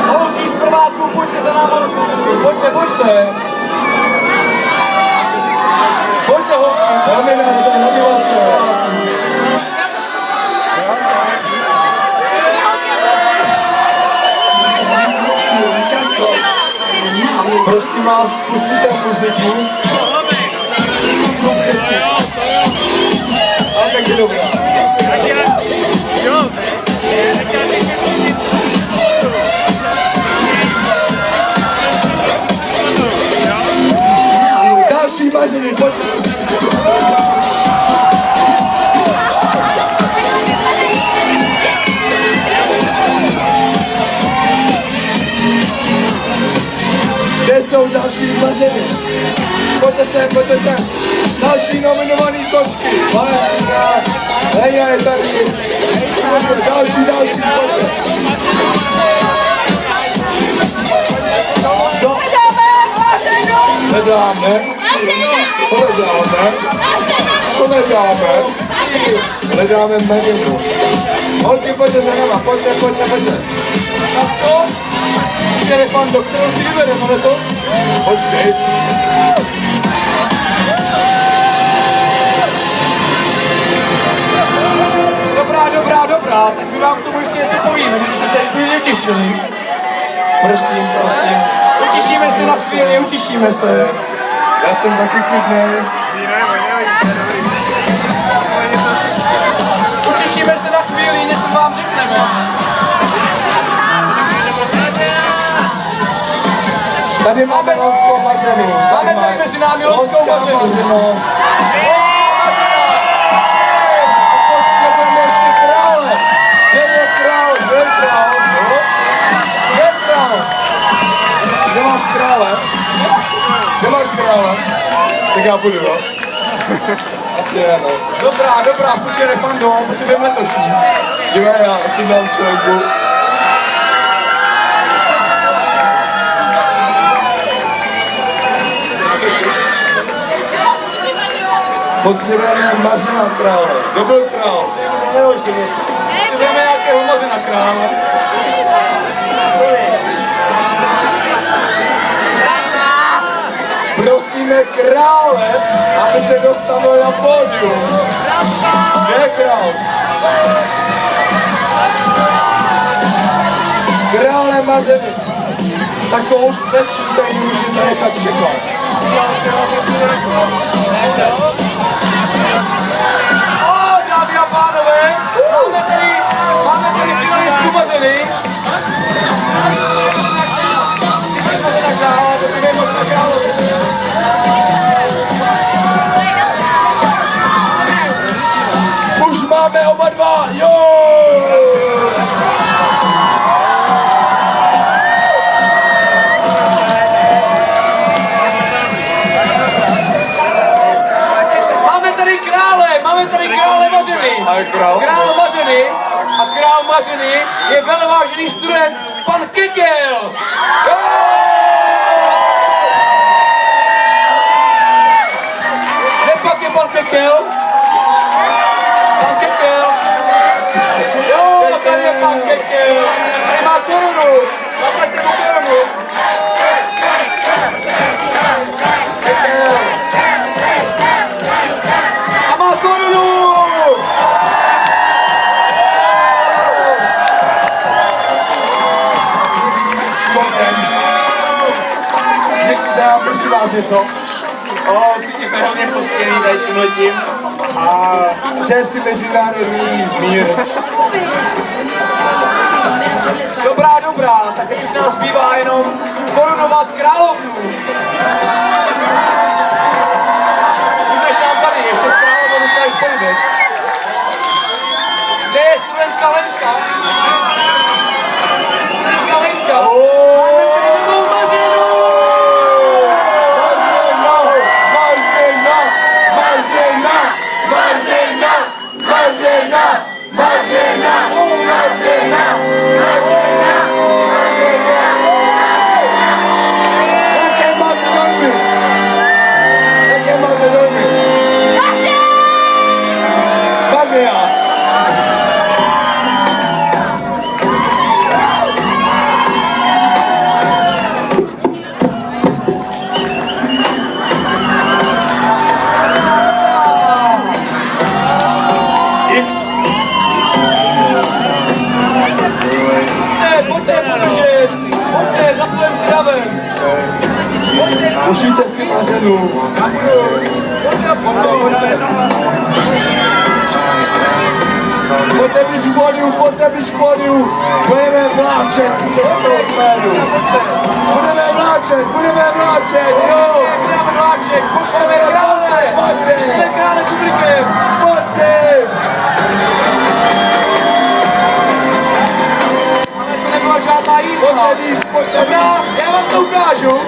Holky z prváků, pojďte za náma. Pojďte. Pojďte holky. Nominace. Prosím vás, pustíte muziku. Ale tak je dobrá. Další mažení, pojďte. Kde jsou další mažení? Pojďte sem. Další nominovaný kočky. Leja je tady. Další, pojďte. Hledáme maženu. Holky, pojďte za náma, pojďte. Tak co? Šerefan, do kterou si vybereme, ale to? Počkej. Dobrá, tak my vám k tomu ještě něco povíme, že jste se chvíli utěšili. Prosím. Utěšíme se. Já jsem taky klidnej. Utěšíme se na chvíli, než vám řekneme. Tady máme lonskou maženu. Máme tady mezi námi lonskou maženu. Kde máš krále? Tak já budu, jo? Asi ne, no. Dobrá, půjď refan domů, potřebujeme letošní. Dívej, já asi dám člověku. Potřebujeme mařena krále. Kdo byl král? Potřebujeme nějakého mařena krále. Prosíme krále, aby se dostavil na pódium. Kde je král? Krále mařeny. Takovou slečnu tady můžete nechat čekat. Dámy a pánové, máme tady finalistku mařeny. Už máme oba dva, jo! Máme tady krále mařeny. Král mařeny. A král mařeny je velvážený student, pan Ketěl. Kde pak je pan Ketěl? Pan Ketěl. Jo, tady je pan Ketěl. Tady má korunu. Zasaďte mu korunu. Ketěl. A má korunu. Dám, prosím vás něco. Cítím se hodně postěný tady tímhletím. A přeje si mezinárodní mír. Dobrá, tak teď už nám zbývá jenom korunovat královnu. Budeš nám tady, ještě z královny dostaneš polibek. Kde je studentka Lenka? Studentka Lenka. Marzena! Ušijte si mařenu. Pojďte vyšpodiu. Budeme vláčet se z toho kméru. Budeme vláčet, jo. Budeme vláček, pošleme krále. Pošleme krále publikem. Pojďte. Ale to nebyla žádná jízda. Pojďte víc. Dobrá, já vám to ukážu.